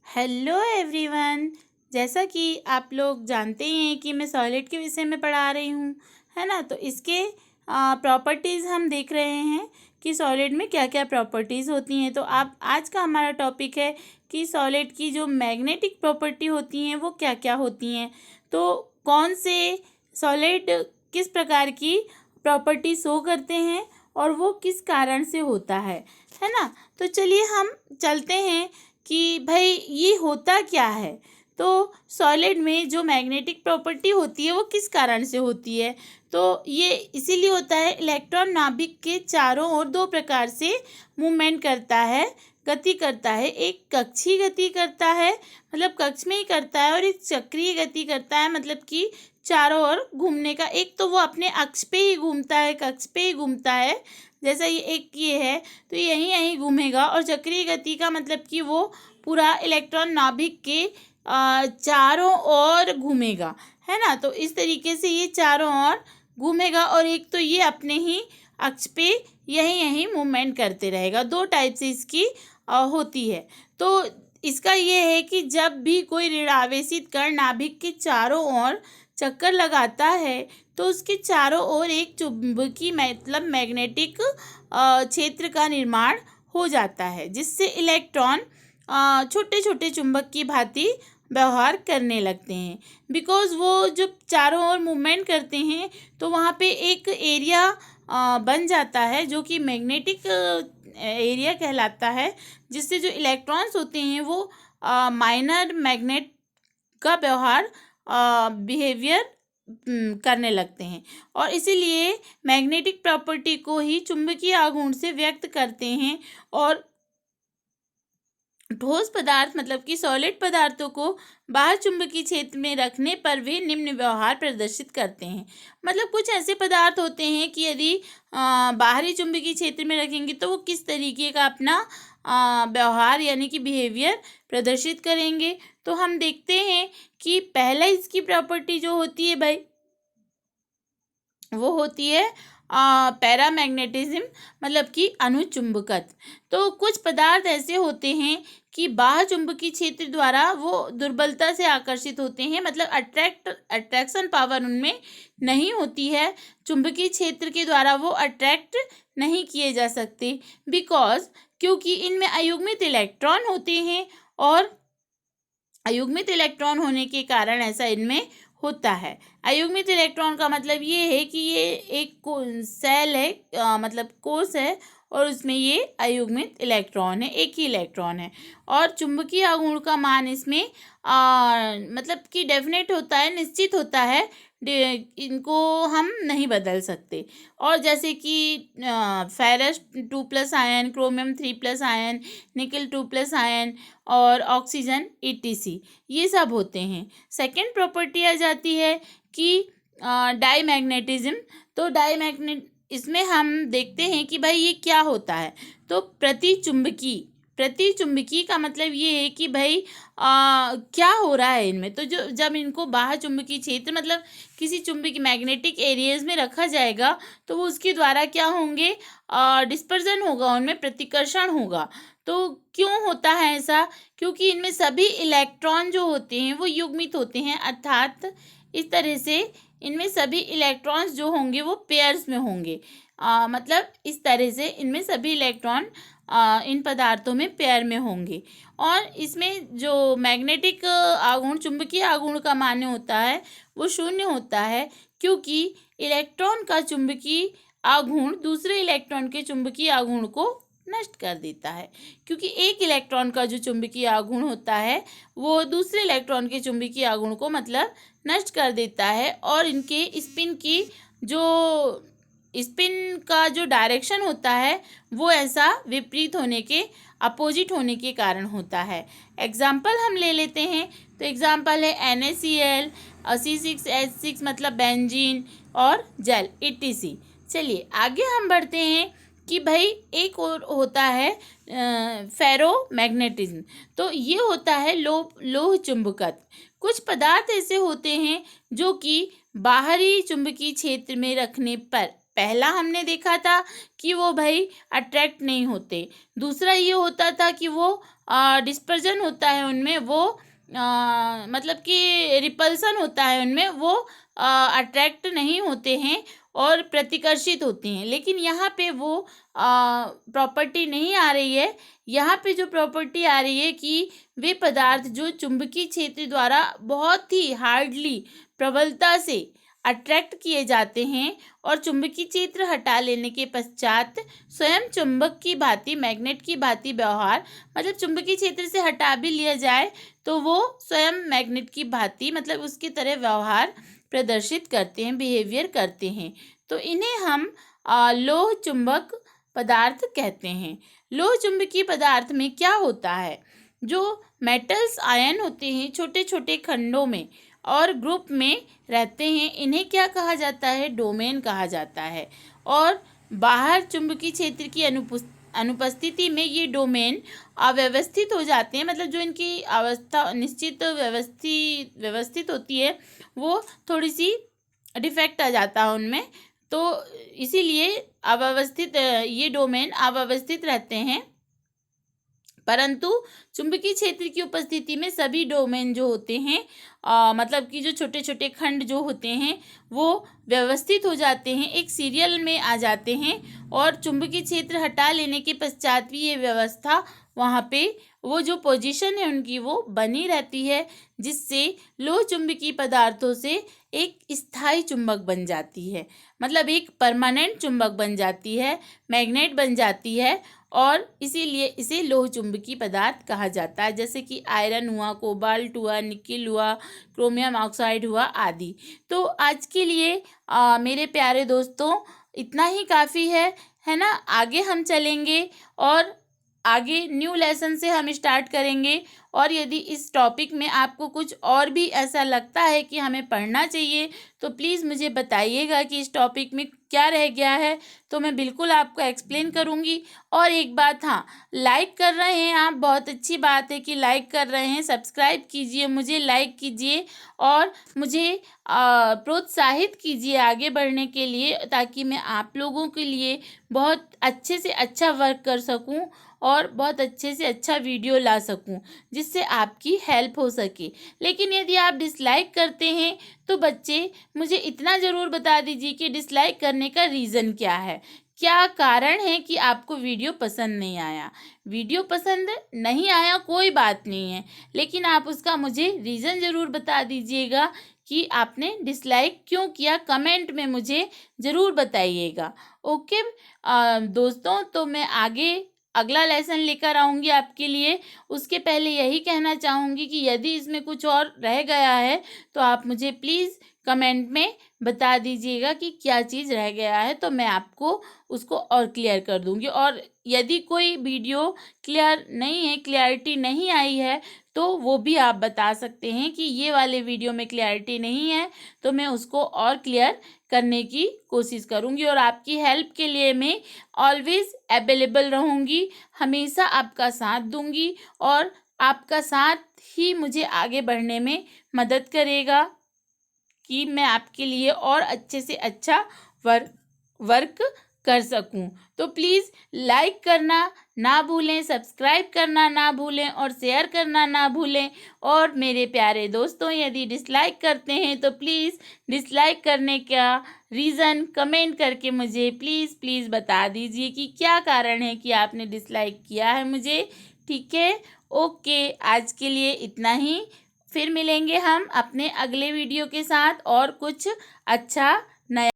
Hello everyone. जैसा कि आप लोग जानते ही हैं कि मैं सॉलिड के विषय में पढ़ा रही हूँ, है ना। तो इसके प्रॉपर्टीज़ हम देख रहे हैं कि सॉलिड में क्या क्या प्रॉपर्टीज़ होती हैं। तो आप आज का हमारा टॉपिक है कि सॉलिड की जो मैग्नेटिक प्रॉपर्टी होती हैं वो क्या क्या होती हैं। तो कौन से सॉलिड किस प्रकार की प्रॉपर्टी शो करते हैं और वो किस कारण से होता है ना। तो चलिए हम चलते हैं कि भाई ये होता क्या है। तो सॉलिड में जो मैग्नेटिक प्रॉपर्टी होती है वो किस कारण से होती है। तो ये इसीलिए होता है, इलेक्ट्रॉन नाभिक के चारों ओर दो प्रकार से मूवमेंट करता है, गति करता है। एक कक्षीय गति करता है, मतलब कक्ष में ही करता है, और एक चक्रीय गति करता है, मतलब कि चारों ओर घूमने का। एक तो वो अपने अक्ष पे ही घूमता है, कक्ष पे ही घूमता है, जैसा ये है तो यहीं यहीं घूमेगा। और चक्रीय गति का मतलब कि वो पूरा इलेक्ट्रॉन नाभिक के चारों ओर घूमेगा, है ना। तो इस तरीके से ये चारों ओर घूमेगा। और एक तो ये अपने ही अक्ष पे यहीं यहीं मूवमेंट करते रहेगा। दो टाइप से इसकी होती है। तो इसका ये है कि जब भी कोई ऋणावेशित कण नाभिक के चारों ओर चक्कर लगाता है तो उसके चारों ओर एक चुंबकीय मतलब मैग्नेटिक क्षेत्र का निर्माण हो जाता है, जिससे इलेक्ट्रॉन छोटे छोटे चुंबक की भांति व्यवहार करने लगते हैं। बिकॉज वो जब चारों ओर मूवमेंट करते हैं तो वहाँ पे एक एरिया बन जाता है जो कि मैग्नेटिक एरिया कहलाता है, जिससे जो इलेक्ट्रॉन्स होते हैं वो माइनर मैग्नेट का व्यवहार बिहेवियर करने लगते हैं। और इसीलिए मैग्नेटिक प्रॉपर्टी को ही चुंबकीय आघूर्ण से व्यक्त करते हैं। और ठोस पदार्थ मतलब कि सॉलिड पदार्थों को बाह्य चुंबकीय क्षेत्र में रखने पर वे निम्न व्यवहार प्रदर्शित करते हैं। मतलब कुछ ऐसे पदार्थ होते हैं कि यदि बाहरी चुंबकीय क्षेत्र में रखेंगे तो वो किस तरीके का अपना व्यवहार यानी कि बिहेवियर प्रदर्शित करेंगे। तो हम देखते हैं कि पहला इसकी प्रॉपर्टी जो होती है भाई, वो होती है पैरामैग्नेटिज्म, मतलब कि अनुचुंबकत्व। तो कुछ पदार्थ ऐसे होते हैं कि बाह्य चुंबकीय क्षेत्र द्वारा वो दुर्बलता से आकर्षित होते हैं, मतलब अट्रैक्शन पावर उनमें नहीं होती है, चुंबकीय क्षेत्र के द्वारा वो अट्रैक्ट नहीं किए जा सकते। बिकॉज क्योंकि इनमें अयुग्मित इलेक्ट्रॉन होते हैं, और अयुग्मित इलेक्ट्रॉन होने के कारण ऐसा इनमें होता है। अयुग्मित इलेक्ट्रॉन का मतलब ये है कि ये एक सेल है, मतलब कोष है, और उसमें ये अयुग्मित इलेक्ट्रॉन है, एक ही इलेक्ट्रॉन है। और चुंबकीय आघूर्ण का मान इसमें मतलब कि डेफिनेट होता है, निश्चित होता है, इनको हम नहीं बदल सकते। और जैसे कि फेरस 2+ आयन, क्रोमियम 3+ आयन, निकल 2+ आयन, और ऑक्सीजन ETC, ये सब होते हैं। सेकेंड प्रॉपर्टी आ जाती है कि डाईमैग्नेटिज्म। तो इसमें हम देखते हैं कि भाई ये क्या होता है। तो प्रतिचुंबकी का मतलब ये है कि भाई क्या हो रहा है इनमें। तो जो जब इनको बाह्य चुंबकीय क्षेत्र मतलब किसी चुंबकीय मैग्नेटिक एरियाज में रखा जाएगा तो वो उसके द्वारा क्या होंगे, डिस्पर्जन होगा, उनमें प्रतिकर्षण होगा। तो क्यों होता है ऐसा? क्योंकि इनमें सभी इलेक्ट्रॉन जो होते हैं वो युग्मित होते हैं, अर्थात इस तरह से इनमें सभी इलेक्ट्रॉन्स जो होंगे वो पेयर्स में होंगे। मतलब इस तरह से इनमें सभी इलेक्ट्रॉन इन पदार्थों में पेयर में होंगे। और इसमें जो मैग्नेटिक आघूर्ण, चुंबकीय आघूर्ण का मान होता है वो शून्य होता है, क्योंकि इलेक्ट्रॉन का चुंबकीय आघूर्ण दूसरे इलेक्ट्रॉन के चुंबकीय आघूर्ण को नष्ट कर देता है। क्योंकि एक इलेक्ट्रॉन का जो चुंबकीय आघूर्ण होता है वो दूसरे इलेक्ट्रॉन के चुंबकीय आघूर्ण को मतलब नष्ट कर देता है, और इनके स्पिन का जो डायरेक्शन होता है वो ऐसा विपरीत होने के, अपोजिट होने के कारण होता है। एग्जाम्पल हम ले लेते हैं। तो एग्जाम्पल है NaCl, C6H6 मतलब बेंजीन, और जेल ETC। चलिए आगे हम बढ़ते हैं कि भाई एक और होता है फेरोमैग्नेटिज्म। तो ये होता है लोह चुंबकत्व। कुछ पदार्थ ऐसे होते हैं जो कि बाहरी चुंबकीय क्षेत्र में रखने पर, पहला हमने देखा था कि वो भाई अट्रैक्ट नहीं होते, दूसरा ये होता था कि वो डिस्पर्जन होता है उनमें, वो मतलब कि रिपल्सन होता है उनमें, वो अट्रैक्ट नहीं होते हैं और प्रतिकर्षित होती हैं। लेकिन यहाँ पे वो प्रॉपर्टी नहीं आ रही है। यहाँ पे जो प्रॉपर्टी आ रही है कि वे पदार्थ जो चुंबकीय क्षेत्र द्वारा बहुत ही हार्डली, प्रबलता से अट्रैक्ट किए जाते हैं और चुंबकीय क्षेत्र हटा लेने के पश्चात स्वयं चुंबक की भांति, मैग्नेट की भांति व्यवहार, मतलब चुंबकीय क्षेत्र से हटा भी लिया जाए तो वो स्वयं मैग्नेट की भांति, मतलब उसकी तरह व्यवहार प्रदर्शित करते हैं, बिहेवियर करते हैं। तो इन्हें हम लोह चुंबक पदार्थ कहते हैं। लोह चुंबकीय पदार्थ में क्या होता है, जो मेटल्स आयन होते हैं छोटे छोटे खंडों में और ग्रुप में रहते हैं, इन्हें क्या कहा जाता है, डोमेन कहा जाता है। और बाहर चुंबकीय क्षेत्र की अनुपस्थिति में ये डोमेन अव्यवस्थित हो जाते हैं, मतलब जो इनकी अवस्था निश्चित व्यवस्थित होती है वो थोड़ी सी डिफेक्ट आ जाता है उनमें, तो इसीलिए अव्यवस्थित, ये डोमेन अव्यवस्थित रहते हैं। परंतु चुंबकीय क्षेत्र की उपस्थिति में सभी डोमेन जो होते हैं, मतलब कि जो छोटे छोटे खंड जो होते हैं वो व्यवस्थित हो जाते हैं, एक सीरियल में आ जाते हैं और चुंबकीय क्षेत्र हटा लेने के पश्चात भी ये व्यवस्था वहाँ पे, वो जो पोजीशन है उनकी वो बनी रहती है, जिससे लोह चुंबकीय पदार्थों से एक स्थायी चुंबक बन जाती है, मतलब एक परमानेंट चुंबक बन जाती है, मैग्नेट बन जाती है, और इसीलिए इसे लोह चुंबकीय पदार्थ कहा जाता है। जैसे कि आयरन हुआ, कोबाल्ट हुआ, निकिल हुआ, क्रोमियम ऑक्साइड हुआ आदि। तो आज के लिए मेरे प्यारे दोस्तों इतना ही काफ़ी है ना। आगे हम चलेंगे और आगे न्यू लेसन से हम स्टार्ट करेंगे, और यदि इस टॉपिक में आपको कुछ और भी ऐसा लगता है कि हमें पढ़ना चाहिए तो प्लीज़ मुझे बताइएगा कि इस टॉपिक में क्या रह गया है, तो मैं बिल्कुल आपको एक्सप्लेन करूँगी। और एक बात, हाँ, लाइक कर रहे हैं आप, बहुत अच्छी बात है कि लाइक कर रहे हैं। सब्सक्राइब कीजिए, मुझे लाइक कीजिए और मुझे प्रोत्साहित कीजिए आगे बढ़ने के लिए, ताकि मैं आप लोगों के लिए बहुत अच्छे से अच्छा वर्क कर सकूं और बहुत अच्छे से अच्छा वीडियो ला सकूं, जिससे आपकी हेल्प हो सके। लेकिन यदि आप डिसलाइक करते हैं तो बच्चे मुझे इतना ज़रूर बता दीजिए कि डिसलाइक करने का रीज़न क्या है, क्या कारण है कि आपको वीडियो पसंद नहीं आया। वीडियो पसंद नहीं आया कोई बात नहीं है, लेकिन आप उसका मुझे रीज़न ज़रूर बता दीजिएगा कि आपने डिसलाइक क्यों किया, कमेंट में मुझे ज़रूर बताइएगा। ओके दोस्तों, तो मैं आगे अगला लेसन लेकर आऊँगी आपके लिए। उसके पहले यही कहना चाहूँगी कि यदि इसमें कुछ और रह गया है तो आप मुझे प्लीज़ कमेंट में बता दीजिएगा कि क्या चीज़ रह गया है, तो मैं आपको उसको और क्लियर कर दूँगी। और यदि कोई वीडियो क्लियर नहीं है, क्लैरिटी नहीं आई है, तो वो भी आप बता सकते हैं कि ये वाले वीडियो में क्लैरिटी नहीं है, तो मैं उसको और क्लियर करने की कोशिश करूँगी। और आपकी हेल्प के लिए मैं ऑलवेज़ अवेलेबल रहूँगी, हमेशा आपका साथ दूँगी, और आपका साथ ही मुझे आगे बढ़ने में मदद करेगा कि मैं आपके लिए और अच्छे से अच्छा वर्क कर सकूं। तो प्लीज़ लाइक करना ना भूलें, सब्सक्राइब करना ना भूलें और शेयर करना ना भूलें। और मेरे प्यारे दोस्तों, यदि डिसलाइक करते हैं तो प्लीज़ डिसलाइक करने का रीज़न कमेंट करके मुझे प्लीज़ बता दीजिए कि क्या कारण है कि आपने डिसलाइक किया है मुझे। ठीक है, ओके, आज के लिए इतना ही। फिर मिलेंगे हम अपने अगले वीडियो के साथ और कुछ अच्छा नया।